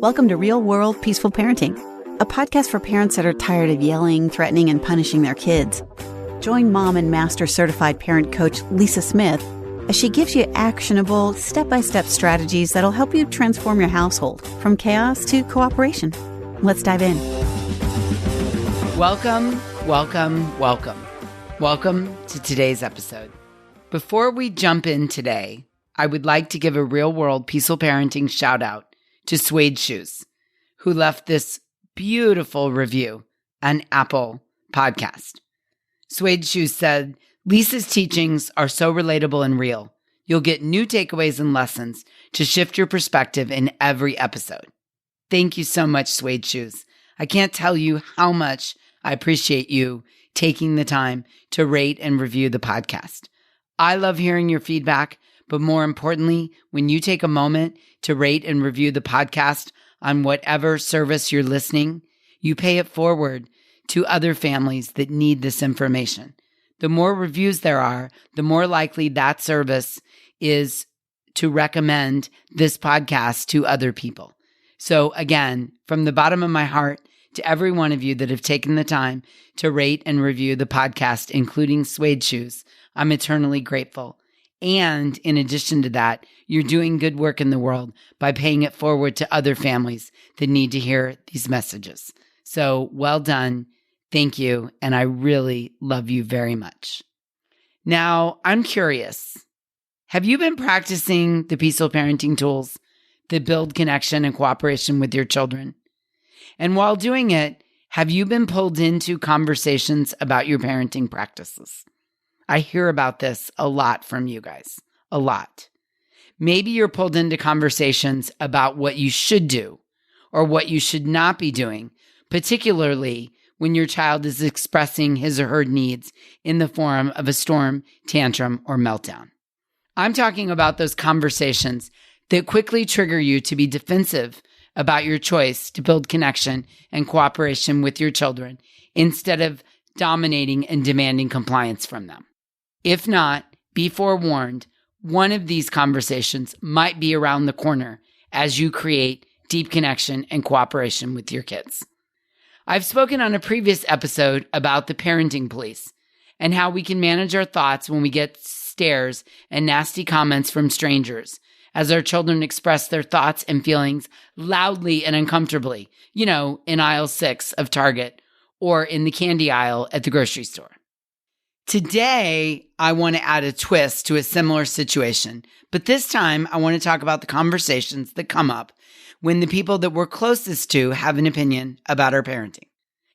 Welcome to Real World Peaceful Parenting, a podcast for parents that are tired of yelling, threatening, and punishing their kids. Join mom and master certified parent coach Lisa Smith as she gives you actionable, step-by-step strategies that'll help you transform your household from chaos to cooperation. Let's dive in. Welcome to today's episode. Before we jump in today, I would like to give a Real World Peaceful Parenting shout out to Suede Shoes, who left this beautiful review on Apple Podcast. Suede Shoes said, Lisa's teachings are so relatable and real. You'll get new takeaways and lessons to shift your perspective in every episode. Thank you so much, Suede Shoes. I can't tell you how much I appreciate you taking the time to rate and review the podcast. I love hearing your feedback, but more importantly, when you take a moment to rate and review the podcast on whatever service you're listening, you pay it forward to other families that need this information. The more reviews there are, the more likely that service is to recommend this podcast to other people. So again, from the bottom of my heart, to every one of you that have taken the time to rate and review the podcast, including Suede Shoes, I'm eternally grateful. And in addition to that, you're doing good work in the world by paying it forward to other families that need to hear these messages. So well done. Thank you. And I really love you very much. Now, I'm curious. Have you been practicing the peaceful parenting tools that build connection and cooperation with your children? And while doing it, have you been pulled into conversations about your parenting practices? I hear about this a lot from you guys, a lot. Maybe you're pulled into conversations about what you should do or what you should not be doing, particularly when your child is expressing his or her needs in the form of a storm, tantrum, or meltdown. I'm talking about those conversations that quickly trigger you to be defensive about your choice to build connection and cooperation with your children instead of dominating and demanding compliance from them. If not, be forewarned, one of these conversations might be around the corner as you create deep connection and cooperation with your kids. I've spoken on a previous episode about the parenting police and how we can manage our thoughts when we get stares and nasty comments from strangers as our children express their thoughts and feelings loudly and uncomfortably, in aisle 6 of Target or in the candy aisle at the grocery store. Today, I want to add a twist to a similar situation, but this time I want to talk about the conversations that come up when the people that we're closest to have an opinion about our parenting.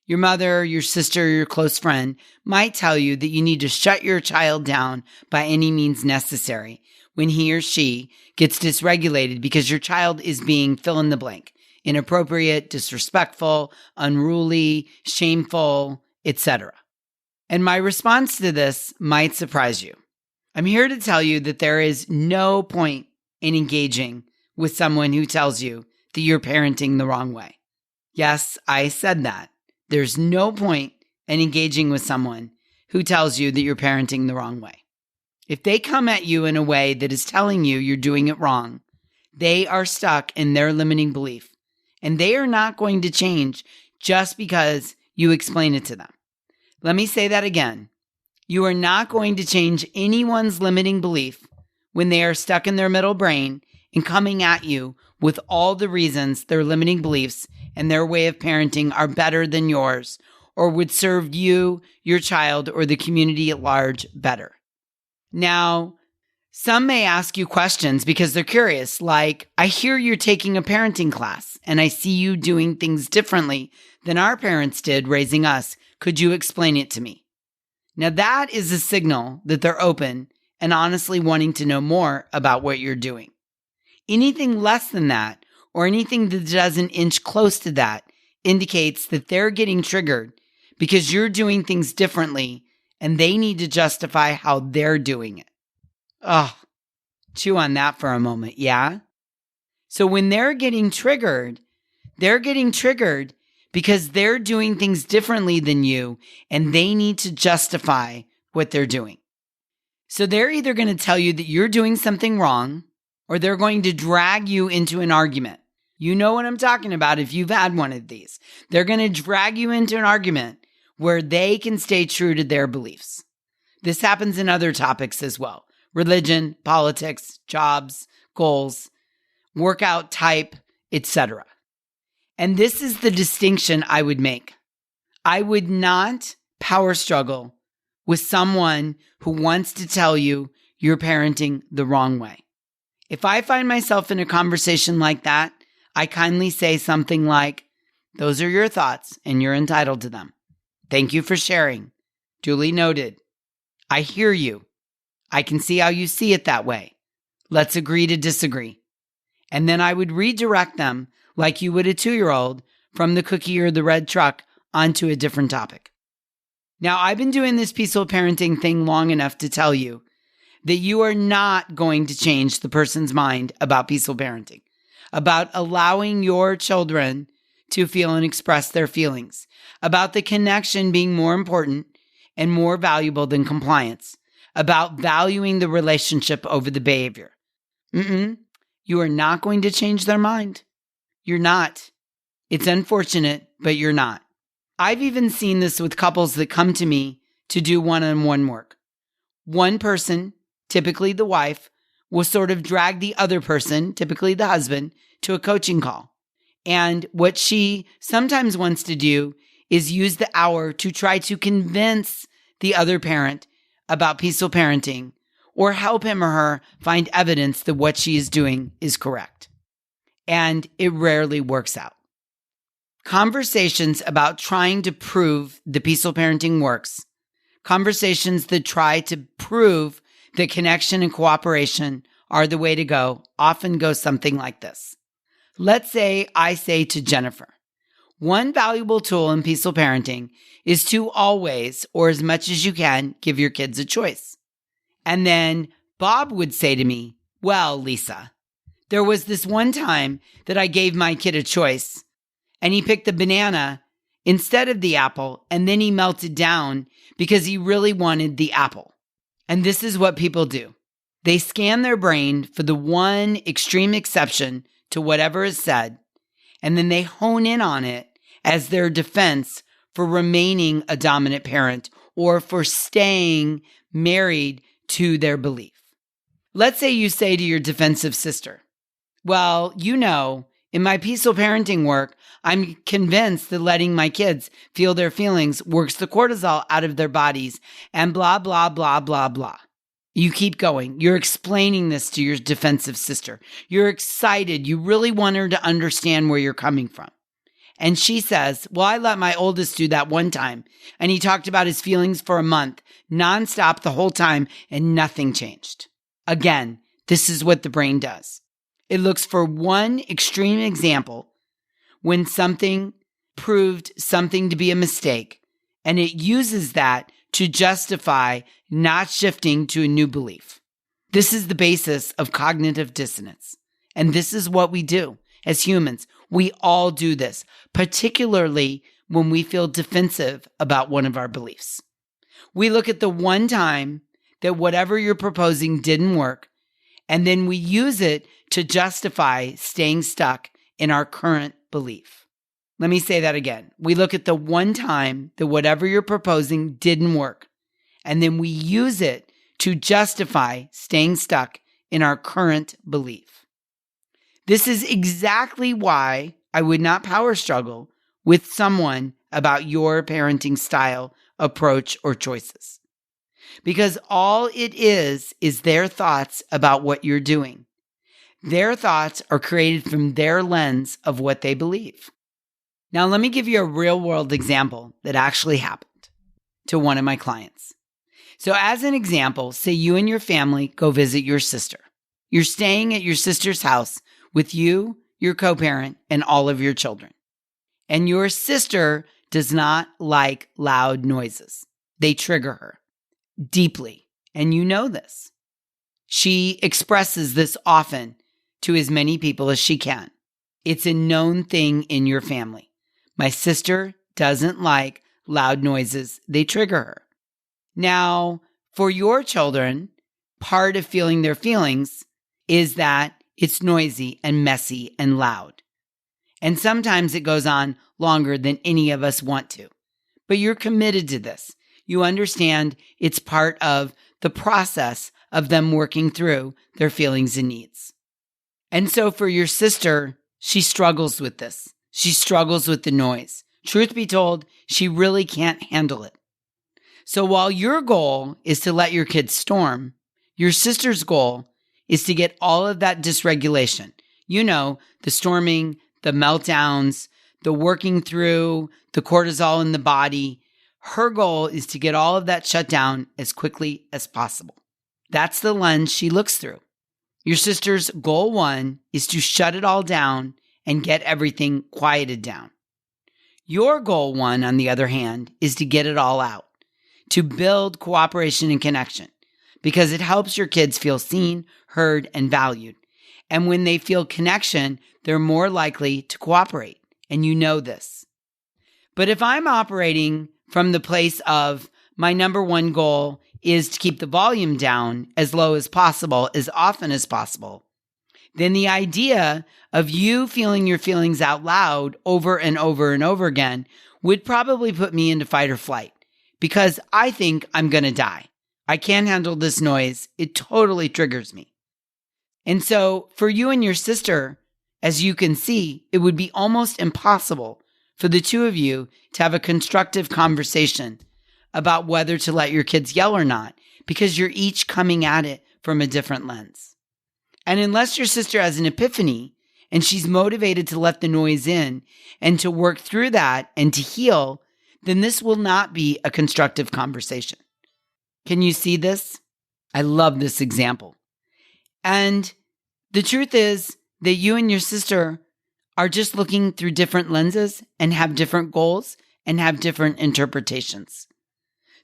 Your mother, your sister, your close friend might tell you that you need to shut your child down by any means necessary when he or she gets dysregulated because your child is being fill in the blank, inappropriate, disrespectful, unruly, shameful, etc. And my response to this might surprise you. I'm here to tell you that there is no point in engaging with someone who tells you that you're parenting the wrong way. Yes, I said that. There's no point in engaging with someone who tells you that you're parenting the wrong way. If they come at you in a way that is telling you you're doing it wrong, they are stuck in their limiting belief, and they are not going to change just because you explain it to them. Let me say that again. You are not going to change anyone's limiting belief when they are stuck in their middle brain and coming at you with all the reasons their limiting beliefs and their way of parenting are better than yours or would serve you, your child, or the community at large better. Now, some may ask you questions because they're curious, like, I hear you're taking a parenting class and I see you doing things differently than our parents did raising us. Could you explain it to me? Now that is a signal that they're open and honestly wanting to know more about what you're doing. Anything less than that or anything that doesn't inch close to that indicates that they're getting triggered because you're doing things differently and they need to justify how they're doing it. Oh, chew on that for a moment, yeah? So when they're getting triggered because they're doing things differently than you and they need to justify what they're doing. So they're either going to tell you that you're doing something wrong or they're going to drag you into an argument You know what I'm talking about if you've had one of these. They're going to drag you into an argument where they can stay true to their beliefs. This happens in other topics as well. Religion, politics, jobs, goals, workout type, etc. And this is the distinction I would make. I would not power struggle with someone who wants to tell you you're parenting the wrong way. If I find myself in a conversation like that, I kindly say something like, those are your thoughts and you're entitled to them. Thank you for sharing. Duly noted. I hear you. I can see how you see it that way. Let's agree to disagree. And then I would redirect them like you would a 2-year-old from the cookie or the red truck onto a different topic. Now, I've been doing this peaceful parenting thing long enough to tell you that you are not going to change the person's mind about peaceful parenting, about allowing your children to feel and express their feelings, about the connection being more important and more valuable than compliance, about valuing the relationship over the behavior. You are not going to change their mind. You're not. It's unfortunate, but you're not. I've even seen this with couples that come to me to do one-on-one work. One person, typically the wife, will sort of drag the other person, typically the husband, to a coaching call. And what she sometimes wants to do is use the hour to try to convince the other parent about peaceful parenting or help him or her find evidence that what she is doing is correct. And it rarely works out. Conversations about trying to prove the peaceful parenting works, conversations that try to prove that connection and cooperation are the way to go, often go something like this. Let's say I say to Jennifer, one valuable tool in peaceful parenting is to always, or as much as you can, give your kids a choice. And then Bob would say to me, well, Lisa, there was this one time that I gave my kid a choice and he picked the banana instead of the apple, and then he melted down because he really wanted the apple. And this is what people do. They scan their brain for the one extreme exception to whatever is said, and then they hone in on it as their defense for remaining a dominant parent or for staying married to their belief. Let's say you say to your defensive sister, well, in my peaceful parenting work, I'm convinced that letting my kids feel their feelings works the cortisol out of their bodies and blah, blah, blah, blah, blah. You keep going. You're explaining this to your defensive sister. You're excited. You really want her to understand where you're coming from. And she says, well, I let my oldest do that one time, and he talked about his feelings for a month, nonstop the whole time, and nothing changed. Again, this is what the brain does. It looks for one extreme example when something proved something to be a mistake, and it uses that to justify not shifting to a new belief. This is the basis of cognitive dissonance. And this is what we do as humans. We all do this, particularly when we feel defensive about one of our beliefs. We look at the one time that whatever you're proposing didn't work, and then we use it to justify staying stuck in our current belief. Let me say that again. We look at the one time that whatever you're proposing didn't work, and then we use it to justify staying stuck in our current belief. This is exactly why I would not power struggle with someone about your parenting style, approach, or choices. Because all it is their thoughts about what you're doing. Their thoughts are created from their lens of what they believe. Now, let me give you a real-world example that actually happened to one of my clients. So as an example, say you and your family go visit your sister. You're staying at your sister's house with you, your co-parent, and all of your children. And your sister does not like loud noises. They trigger her deeply, and you know this. She expresses this often to as many people as she can. It's a known thing in your family. My sister doesn't like loud noises. They trigger her. Now, for your children, part of feeling their feelings is that it's noisy and messy and loud. And sometimes it goes on longer than any of us want to. But you're committed to this. You understand it's part of the process of them working through their feelings and needs. And so for your sister, she struggles with this. She struggles with the noise. Truth be told, she really can't handle it. So while your goal is to let your kids storm, your sister's goal is to get all of that dysregulation. You know, the storming, the meltdowns, the working through, the cortisol in the body. Her goal is to get all of that shut down as quickly as possible. That's the lens she looks through. Your sister's goal 1 is to shut it all down and get everything quieted down. Your goal 1, on the other hand, is to get it all out, to build cooperation and connection, because it helps your kids feel seen, heard, and valued. And when they feel connection, they're more likely to cooperate. And you know this. But if I'm operating from the place of my number 1 goal is to keep the volume down as low as possible, as often as possible, then the idea of you feeling your feelings out loud over and over and over again would probably put me into fight or flight, because I think I'm going to die. I can't handle this noise. It totally triggers me. And so for you and your sister, as you can see, it would be almost impossible for the two of you to have a constructive conversation about whether to let your kids yell or not, because you're each coming at it from a different lens. And unless your sister has an epiphany and she's motivated to let the noise in and to work through that and to heal, then this will not be a constructive conversation. Can you see this? I love this example. And the truth is that you and your sister are just looking through different lenses and have different goals and have different interpretations.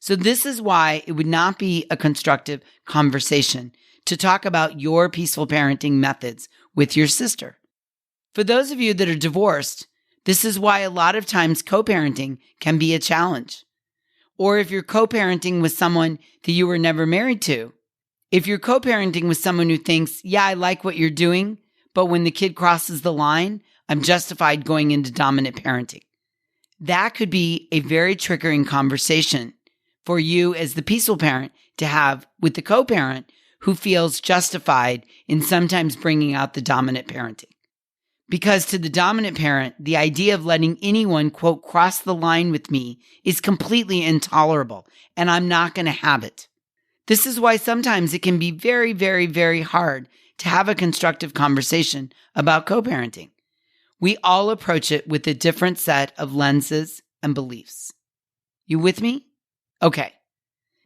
So this is why it would not be a constructive conversation to talk about your peaceful parenting methods with your sister. For those of you that are divorced, this is why a lot of times co-parenting can be a challenge. Or if you're co-parenting with someone that you were never married to, if you're co-parenting with someone who thinks, yeah, I like what you're doing, but when the kid crosses the line, I'm justified going into dominant parenting. That could be a very triggering conversation for you as the peaceful parent to have with the co-parent who feels justified in sometimes bringing out the dominant parenting. Because to the dominant parent, the idea of letting anyone, quote, cross the line with me is completely intolerable, and I'm not going to have it. This is why sometimes it can be very, very, very hard to have a constructive conversation about co-parenting. We all approach it with a different set of lenses and beliefs. You with me? Okay.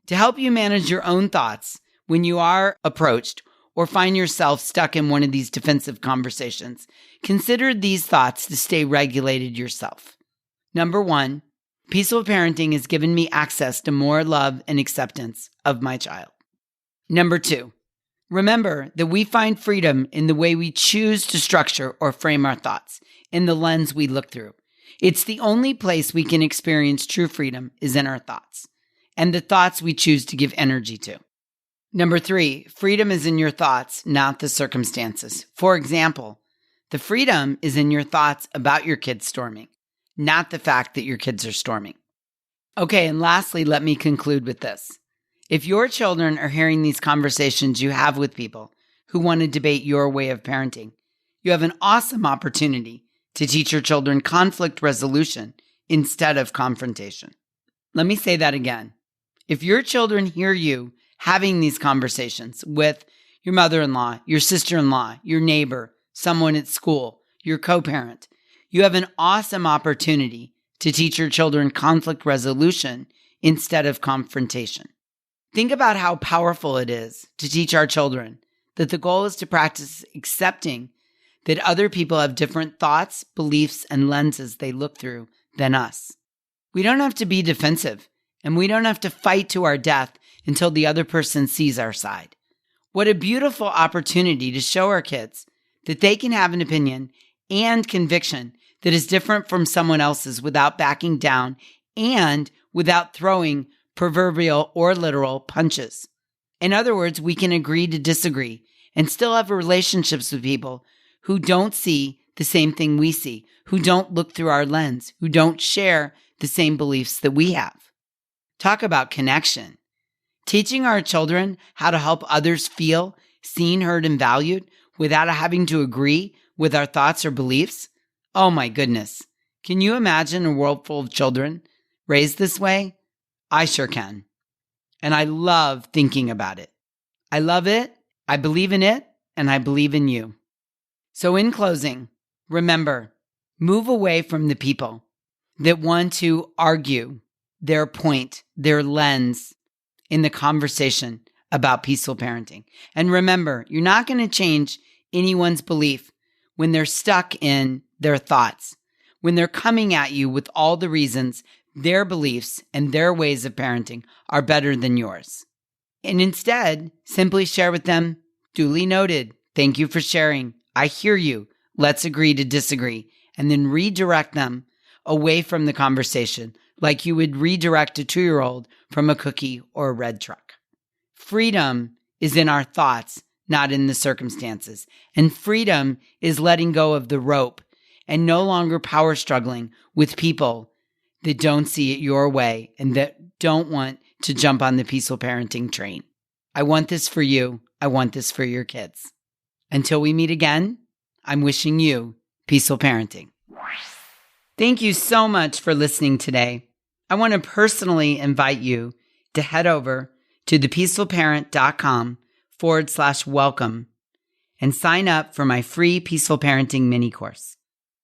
To help you manage your own thoughts when you are approached or find yourself stuck in one of these defensive conversations, consider these thoughts to stay regulated yourself. Number 1, peaceful parenting has given me access to more love and acceptance of my child. Number 2, remember that we find freedom in the way we choose to structure or frame our thoughts, in the lens we look through. It's the only place we can experience true freedom is in our thoughts, and the thoughts we choose to give energy to. Number 3, freedom is in your thoughts, not the circumstances. For example, the freedom is in your thoughts about your kids storming, not the fact that your kids are storming. Okay, and lastly, let me conclude with this. If your children are hearing these conversations you have with people who want to debate your way of parenting, you have an awesome opportunity to teach your children conflict resolution instead of confrontation. Let me say that again. If your children hear you having these conversations with your mother-in-law, your sister-in-law, your neighbor, someone at school, your co-parent, you have an awesome opportunity to teach your children conflict resolution instead of confrontation. Think about how powerful it is to teach our children that the goal is to practice accepting that other people have different thoughts, beliefs, and lenses they look through than us. We don't have to be defensive, and we don't have to fight to our death until the other person sees our side. What a beautiful opportunity to show our kids that they can have an opinion and conviction that is different from someone else's without backing down and without throwing proverbial or literal punches. In other words, we can agree to disagree and still have relationships with people who don't see the same thing we see, who don't look through our lens, who don't share the same beliefs that we have. Talk about connection. Teaching our children how to help others feel seen, heard, and valued without having to agree with our thoughts or beliefs. Oh my goodness. Can you imagine a world full of children raised this way? I sure can. And I love thinking about it. I love it, I believe in it, and I believe in you. So in closing, remember, move away from the people that want to argue their point, their lens in the conversation about peaceful parenting. And remember, you're not going to change anyone's belief when they're stuck in their thoughts, when they're coming at you with all the reasons their beliefs and their ways of parenting are better than yours. And instead, simply share with them, duly noted, thank you for sharing. I hear you. Let's agree to disagree. And then redirect them away from the conversation like you would redirect a 2-year-old from a cookie or a red truck. Freedom is in our thoughts, not in the circumstances. And freedom is letting go of the rope and no longer power struggling with people that don't see it your way and that don't want to jump on the peaceful parenting train. I want this for you. I want this for your kids. Until we meet again, I'm wishing you peaceful parenting. Thank you so much for listening today. I want to personally invite you to head over to thepeacefulparent.com/welcome and sign up for my free Peaceful Parenting mini course.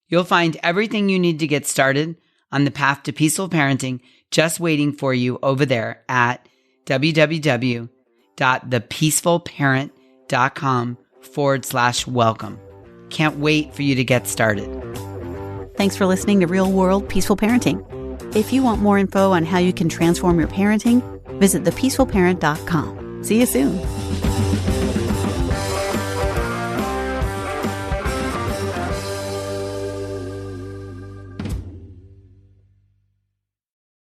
You'll find everything you need to get started on the path to peaceful parenting just waiting for you over there at www.thepeacefulparent.com/welcome. Can't wait for you to get started. Thanks for listening to Real World Peaceful Parenting. If you want more info on how you can transform your parenting, visit thepeacefulparent.com. See you soon.